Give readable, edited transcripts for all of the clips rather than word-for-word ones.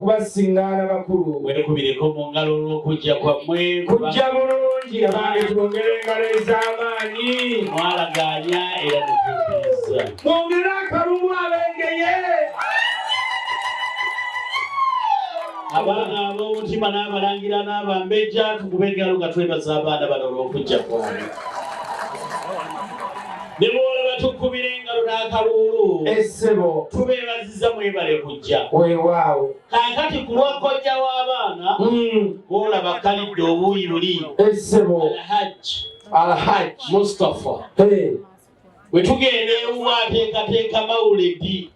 kubasingana bakulu mwekubireko mu ngalo olw'okujja kwammwe kujja bulungi abange twongere engalo ez'amaanyi mwalaganya era netukkiriza mwongere akalulu abengeye abaana ab'omutima n'abalangira n'abambejja tukube engalo nga twebaza abaana bano olw'okujja kwabwe ne bw'olaba tukubira engalo n'akaluulu essebo tubeebaziza mwebale kujja weewaawo kaakati ku lwakojja w'abaana bw'olaba kalidde obuuyi buli essebo alhaji Mustafa bwe tugenda ewuwa ateekateeka mawuledi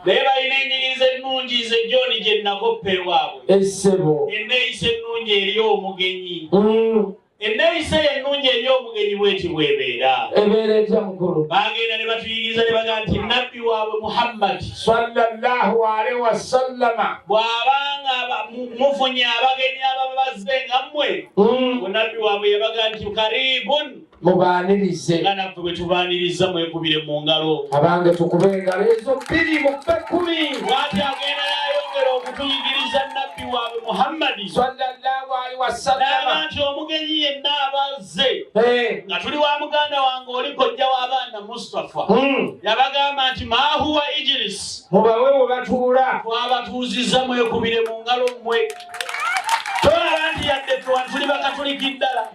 naye balina enyinyiza ennungi ze John gye nakoppa ewaabwe essebo enneeyisa ennungi eri omugenyi enneeyisa ennungi eri omugenyi bw'eti bw'ebeera etya mukulu bagenda ne batuyigiriza ne bagamba nti nabbi waabwe Muhammad sallallahu alaihi wasallama bw'abanga mufunye abagenyi ababa bazze nga mmwe nabbi waabwe yabaga nti karibun mubaanirize nga naffe bwe tubaaniriza mwekubire mu ngalo abange tukube engalo ezo 2 mu 10 bw'ati agenda yayongera okutuyigiriza nabbi waabwe Muhammadi sallallahu alaihi wasallama nti omugenyi yenna abazze nga tuli wa muganda wange oli kojja w'abaana Mustafa yabagamba nti mahuwa ijlis mubawe we batuula twabatuuzizza mwekubire mu ngalo mmwe tolaba nti yadde tuli bakatuliki ddala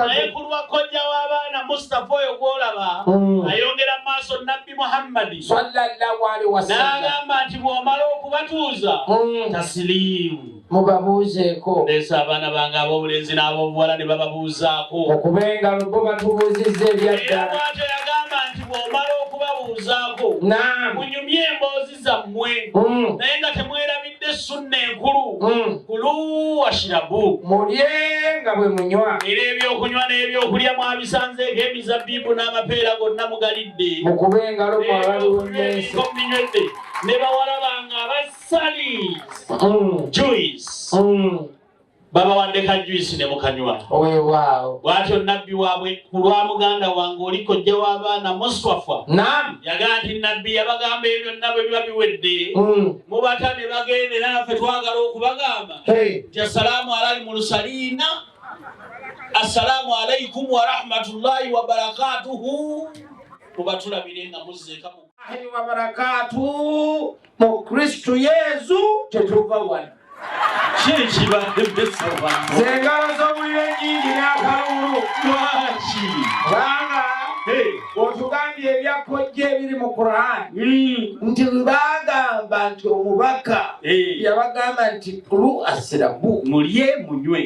naye ku lwakojja w'abaana Mustafa oyo gw'olaba ayongera mu maaso nabbi Muhammadi sallallahu alaihi wasallam n'agamba nti bw'omala okubatuuza tasiliimu mubabuuzeeko leesa abaana bange ab'obulenzi n'ab'obuwala ne bababuuzaako okubenga bo batubuuzizza ebyaddala bw'atyo yagamba nti bw'omala okubabuuzaako munyumye emboozi zammwe naye nga temwerabidde sunna enkulu kulu washirabu mulye nga bwe munywa era ebyokunywa n'ebyokulya mwabisanzeeko emizabbibu n'amapeera gonna mugalidde mukube engalo mwabaliwo ensi minywedde ne bawala bange abasali juice babawadde ka juice ne mukanywa weewaawo bw'atyo nabbi waabwe ku lwa muganda wange oli kojja w'abaana Mustafa yagamba nti nabbi yabagamba ebyo byonna bwe biba biwedde mubata ne bagende naffe twagala okubagamba nti assalaamu alal mursaliina assalaamu alaikum wa rahmatullahi wa barakatuhu mubatulabire nga muzzeeka wa barakatuhu mu Kristu Yesu tetuva wano zengalo z'obuliro ennyingi n'akalulu lwaki kubanga otugambye ebyakojja ebiri mu Qur'ani nti bagamba nti omubaka yabagamba nti kulu asirabu mulye munywe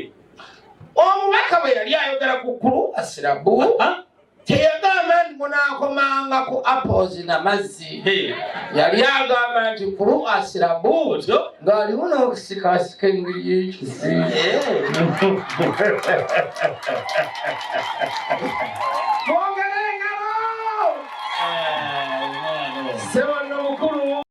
omubaka bwe yali ayogera ku kulu asirabu teyagamba nti munaakomanga ku apples n'amazzi yali agamba nti kulu asirabu ng'aliwo n'okusikasika engeri y'ekisi mwongere